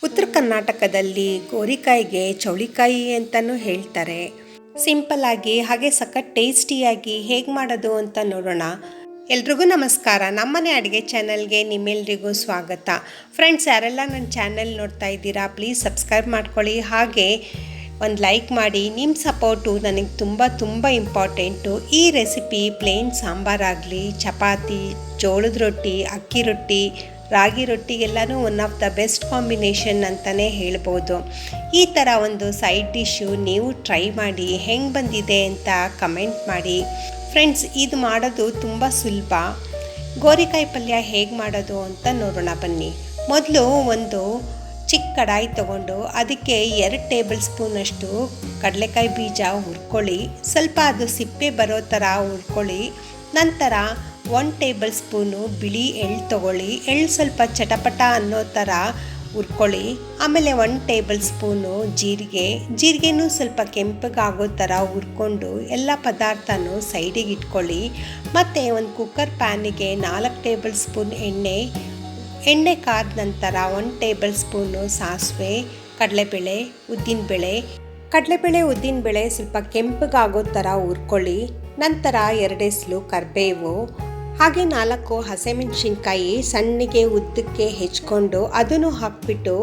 ಉತ್ತರ ಕರ್ನಾಟಕದಲ್ಲಿ ಗೋರಿಕಾಯಿಗೆ ಚೌಳಿಕಾಯಿ ಅಂತಲೂ ಹೇಳ್ತಾರೆ. ಸಿಂಪಲ್ ಆಗಿ ಹಾಗೆ ಸಖತ್ ಟೇಸ್ಟಿಯಾಗಿ ಹೇಗೆ ಮಾಡೋದು ಅಂತ ನೋಡೋಣ. ಎಲ್ರಿಗೂ ನಮಸ್ಕಾರ. ನಮ್ಮನೆ ಅಡುಗೆ ಚಾನಲ್ಗೆ ನಿಮ್ಮೆಲ್ರಿಗೂ ಸ್ವಾಗತ. ಫ್ರೆಂಡ್ಸ್, ಯಾರೆಲ್ಲ ನನ್ನ ಚಾನಲ್ ನೋಡ್ತಾ ಇದ್ದೀರಾ ಪ್ಲೀಸ್ ಸಬ್ಸ್ಕ್ರೈಬ್ ಮಾಡ್ಕೊಳ್ಳಿ, ಹಾಗೆ ಒಂದು ಲೈಕ್ ಮಾಡಿ. ನಿಮ್ಮ ಸಪೋರ್ಟು ನನಗೆ ತುಂಬ ಇಂಪಾರ್ಟೆಂಟು. ಈ ರೆಸಿಪಿ ಪ್ಲೇನ್ ಸಾಂಬಾರಾಗಲಿ, ಚಪಾತಿ, ಜೋಳದ ರೊಟ್ಟಿ, ಅಕ್ಕಿ ರೊಟ್ಟಿ, ರಾಗಿ ರೊಟ್ಟಿಗೆಲ್ಲನೂ one of the best combination ಅಂತಲೇ ಹೇಳ್ಬೋದು. ಈ ಥರ ಒಂದು ಸೈಡ್ ಡಿಶ್ಶು ನೀವು ಟ್ರೈ ಮಾಡಿ, ಹೆಂಗೆ ಬಂದಿದೆ ಅಂತ ಕಮೆಂಟ್ ಮಾಡಿ. ಫ್ರೆಂಡ್ಸ್, ಇದು ಮಾಡೋದು ತುಂಬ ಸುಲಭ. ಗೋರಿಕಾಯಿ ಪಲ್ಯ ಹೇಗೆ ಮಾಡೋದು ಅಂತ ನೋಡೋಣ ಬನ್ನಿ. ಮೊದಲು ಒಂದು ಚಿಕ್ಕ ಕಡಾಯಿ ತೊಗೊಂಡು ಅದಕ್ಕೆ 2 ಟೇಬಲ್ ಸ್ಪೂನಷ್ಟು ಕಡಲೆಕಾಯಿ ಬೀಜ ಹುರ್ಕೊಳ್ಳಿ. ಸ್ವಲ್ಪ ಅದು ಸಿಪ್ಪೆ ಬರೋ ಥರ ಹುರ್ಕೊಳ್ಳಿ. ನಂತರ 1 ಟೇಬಲ್ ಸ್ಪೂನು ಬಿಳಿ ಎಳ್ಳು ತೊಗೊಳ್ಳಿ. ಎಳ್ಳು ಸ್ವಲ್ಪ ಚಟಪಟ ಅನ್ನೋ ಥರ ಹುರ್ಕೊಳ್ಳಿ. ಆಮೇಲೆ 1 ಟೇಬಲ್ ಸ್ಪೂನು ಜೀರಿಗೆನೂ ಸ್ವಲ್ಪ ಕೆಂಪಗಾಗೋ ಥರ ಹುರ್ಕೊಂಡು ಎಲ್ಲ ಪದಾರ್ಥನೂ ಸೈಡಿಗೆ ಇಟ್ಕೊಳ್ಳಿ. ಮತ್ತು ಒಂದು ಕುಕ್ಕರ್ ಪ್ಯಾನಿಗೆ 4 ಟೇಬಲ್ ಸ್ಪೂನ್ ಎಣ್ಣೆ ಕಾದ ನಂತರ 1 ಟೇಬಲ್ ಸ್ಪೂನು ಸಾಸಿವೆ, ಕಡಲೆಬೇಳೆ, ಉದ್ದಿನಬೇಳೆ ಸ್ವಲ್ಪ ಕೆಂಪಗಾಗೋ ಥರ ಹುರ್ಕೊಳ್ಳಿ. ನಂತರ 2 ಎಸಳು ಕರಿಬೇವು, ಹಾಗೆ 4 ಹಸಿಮೆಣಸಿನ್ಕಾಯಿ ಸಣ್ಣಗೆ ಉದ್ದಕ್ಕೆ ಹೆಚ್ಕೊಂಡು ಅದನ್ನು ಹಾಕ್ಬಿಟ್ಟು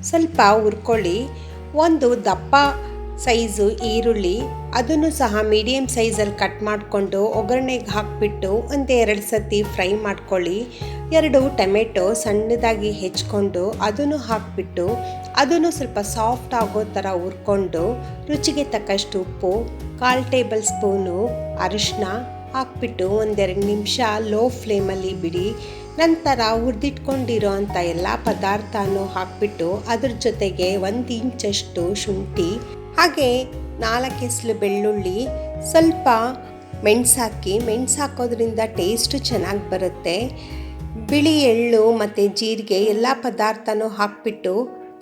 ಸ್ವಲ್ಪ ಹುರ್ಕೊಳ್ಳಿ. ಒಂದು ದಪ್ಪ ಸೈಜು ಈರುಳ್ಳಿ, ಅದನ್ನು ಸಹ ಮೀಡಿಯಮ್ ಸೈಜಲ್ಲಿ ಕಟ್ ಮಾಡಿಕೊಂಡು ಒಗ್ಗರಣೆಗೆ ಹಾಕಿಬಿಟ್ಟು 1-2 ಸತಿ ಫ್ರೈ ಮಾಡ್ಕೊಳ್ಳಿ. 2 ಟೊಮೆಟೊ ಸಣ್ಣದಾಗಿ ಹೆಚ್ಕೊಂಡು ಅದನ್ನು ಹಾಕಿಬಿಟ್ಟು ಅದನ್ನು ಸ್ವಲ್ಪ ಸಾಫ್ಟ್ ಆಗೋ ಥರ ಹುರ್ಕೊಂಡು ರುಚಿಗೆ ತಕ್ಕಷ್ಟು ಉಪ್ಪು, 1/4 ಟೇಬಲ್ ಸ್ಪೂನು ಅರಿಶಿನ ಹಾಕ್ಬಿಟ್ಟು 1-2 ನಿಮಿಷ ಲೋ ಫ್ಲೇಮಲ್ಲಿ ಬಿಡಿ. ನಂತರ ಹುರಿದಿಟ್ಕೊಂಡಿರೋ ಅಂಥ ಎಲ್ಲ ಪದಾರ್ಥನೂ ಹಾಕ್ಬಿಟ್ಟು ಅದ್ರ ಜೊತೆಗೆ 1 ಇಂಚಷ್ಟು ಶುಂಠಿ, ಹಾಗೆ 4 ಎಸಳು ಬೆಳ್ಳುಳ್ಳಿ, ಸ್ವಲ್ಪ ಮೆಣಸು ಹಾಕೋದ್ರಿಂದ ಟೇಸ್ಟು ಚೆನ್ನಾಗಿ ಬರುತ್ತೆ. ಬಿಳಿ ಎಳ್ಳು ಮತ್ತು ಜೀರಿಗೆ ಎಲ್ಲ ಪದಾರ್ಥನೂ ಹಾಕ್ಬಿಟ್ಟು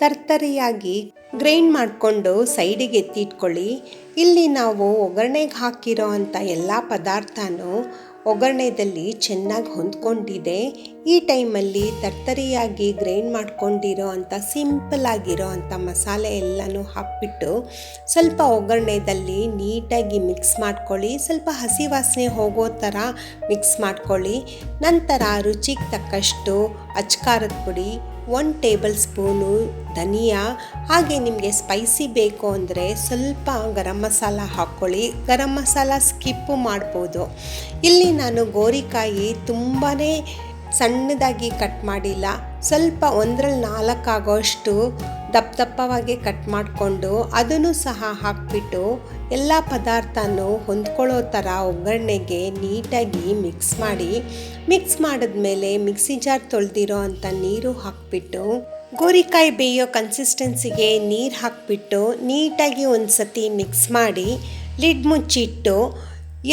ತರ್ತರಿಯಾಗಿ ಗ್ರೈಂಡ್ ಮಾಡಿಕೊಂಡು ಸೈಡಿಗೆ ಎತ್ತಿಟ್ಕೊಳ್ಳಿ. ಇಲ್ಲಿ ನಾವು ಒಗ್ಗರಣೆಗೆ ಹಾಕಿರೋ ಅಂಥ ಎಲ್ಲ ಪದಾರ್ಥನೂ ಒಗ್ಗರಣೆಯಲ್ಲಿ ಚೆನ್ನಾಗಿ ಹೊಂದ್ಕೊಂಡಿದೆ. ಈ ಟೈಮಲ್ಲಿ ತರ್ತರಿಯಾಗಿ ಗ್ರೈಂಡ್ ಮಾಡ್ಕೊಂಡಿರೋ ಅಂಥ ಸಿಂಪಲ್ ಆಗಿರೋ ಅಂಥ ಮಸಾಲೆ ಎಲ್ಲನೂ ಹಾಕ್ಬಿಟ್ಟು ಸ್ವಲ್ಪ ಒಗ್ಗರಣೆಯಲ್ಲಿ ನೀಟಾಗಿ ಮಿಕ್ಸ್ ಮಾಡ್ಕೊಳ್ಳಿ. ಸ್ವಲ್ಪ ಹಸಿ ವಾಸನೆ ಹೋಗೋ ಥರ ಮಿಕ್ಸ್ ಮಾಡ್ಕೊಳ್ಳಿ. ನಂತರ ರುಚಿಗೆ ತಕ್ಕಷ್ಟು ಅಚ್ಕಾರದ ಪುಡಿ, 1 ಟೇಬಲ್ ಸ್ಪೂನು ಧನಿಯಾ, ಹಾಗೆ ನಿಮಗೆ ಸ್ಪೈಸಿ ಬೇಕು ಅಂದರೆ ಸ್ವಲ್ಪ ಗರಂ ಮಸಾಲ ಹಾಕ್ಕೊಳ್ಳಿ. ಗರಂ ಮಸಾಲ ಸ್ಕಿಪ್ಪು ಮಾಡ್ಬೋದು. ಇಲ್ಲಿ ನಾನು ಗೋರಿಕಾಯಿ ತುಂಬಾ ಸಣ್ಣದಾಗಿ ಕಟ್ ಮಾಡಿಲ್ಲ, ಸ್ವಲ್ಪ 1/4 ಆಗೋಷ್ಟು ದಪ್ಪವಾಗಿ ಕಟ್ ಮಾಡಿಕೊಂಡು ಅದನ್ನು ಸಹ ಹಾಕ್ಬಿಟ್ಟು ಎಲ್ಲ ಪದಾರ್ಥನೂ ಹೊಂದ್ಕೊಳ್ಳೋ ಥರ ಒಗ್ಗರಣೆಗೆ ನೀಟಾಗಿ ಮಿಕ್ಸ್ ಮಾಡಿದ್ಮೇಲೆ ಮಿಕ್ಸಿ ಜಾರ್ ತೊಳೆದಿರೋ ಅಂಥ ನೀರು ಹಾಕ್ಬಿಟ್ಟು ಗೋರಿಕಾಯಿ ಬೇಯೋ ಕನ್ಸಿಸ್ಟೆನ್ಸಿಗೆ ನೀರು ಹಾಕ್ಬಿಟ್ಟು ನೀಟಾಗಿ ಒಂದು ಸತಿ ಮಿಕ್ಸ್ ಮಾಡಿ ಲಿಡ್ ಮುಚ್ಚಿಟ್ಟು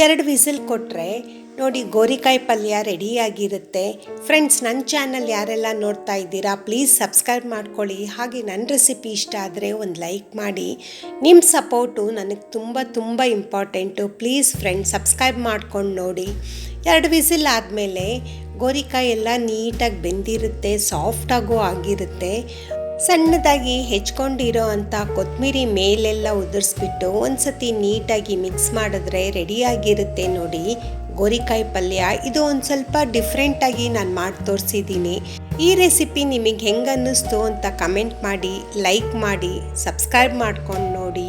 2 ವಿಸಿಲ್ ಕೊಟ್ಟರೆ ನೋಡಿ ಗೋರಿಕಾಯಿ ಪಲ್ಯ ರೆಡಿಯಾಗಿರುತ್ತೆ. ಫ್ರೆಂಡ್ಸ್, ನನ್ನ ಚಾನಲ್ ಯಾರೆಲ್ಲ ನೋಡ್ತಾ ಇದ್ದೀರಾ ಪ್ಲೀಸ್ ಸಬ್ಸ್ಕ್ರೈಬ್ ಮಾಡ್ಕೊಳ್ಳಿ, ಹಾಗೆ ನನ್ನ ರೆಸಿಪಿ ಇಷ್ಟ ಆದರೆ ಒಂದು ಲೈಕ್ ಮಾಡಿ. ನಿಮ್ಮ ಸಪೋರ್ಟು ನನಗೆ ತುಂಬ ಇಂಪಾರ್ಟೆಂಟು. ಪ್ಲೀಸ್ ಫ್ರೆಂಡ್ಸ್ ಸಬ್ಸ್ಕ್ರೈಬ್ ಮಾಡ್ಕೊಂಡು ನೋಡಿ. 2 ವಿಸಿಲ್ ಆದಮೇಲೆ ಗೋರಿಕಾಯಿ ಎಲ್ಲ ನೀಟಾಗಿ ಬೆಂದಿರುತ್ತೆ, ಸಾಫ್ಟಾಗೂ ಆಗಿರುತ್ತೆ. ಸಣ್ಣದಾಗಿ ಹೆಚ್ಕೊಂಡಿರೋ ಅಂಥ ಕೊತ್ತಂಬರಿ ಮೇಲೆಲ್ಲ ಉದುರಿಸ್ಬಿಟ್ಟು ಒಂದು ಸತಿ ನೀಟಾಗಿ ಮಿಕ್ಸ್ ಮಾಡಿದ್ರೆ ರೆಡಿಯಾಗಿರುತ್ತೆ ನೋಡಿ ಗೋರಿಕಾಯಿ ಪಲ್ಯ. ಇದು ಒಂದು ಸ್ವಲ್ಪ ಡಿಫ್ರೆಂಟಾಗಿ ನಾನು ಮಾಡಿ ತೋರಿಸಿದ್ದೀನಿ. ಈ ರೆಸಿಪಿ ನಿಮಗೆ ಹೆಂಗೆ ಅನ್ನಿಸ್ತು ಅಂತ ಕಮೆಂಟ್ ಮಾಡಿ, ಲೈಕ್ ಮಾಡಿ, ಸಬ್ಸ್ಕ್ರೈಬ್ ಮಾಡ್ಕೊಂಡು ನೋಡಿ,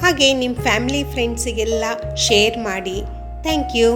ಹಾಗೆ ನಿಮ್ಮ ಫ್ಯಾಮಿಲಿ ಫ್ರೆಂಡ್ಸಿಗೆಲ್ಲ ಶೇರ್ ಮಾಡಿ. Thank you.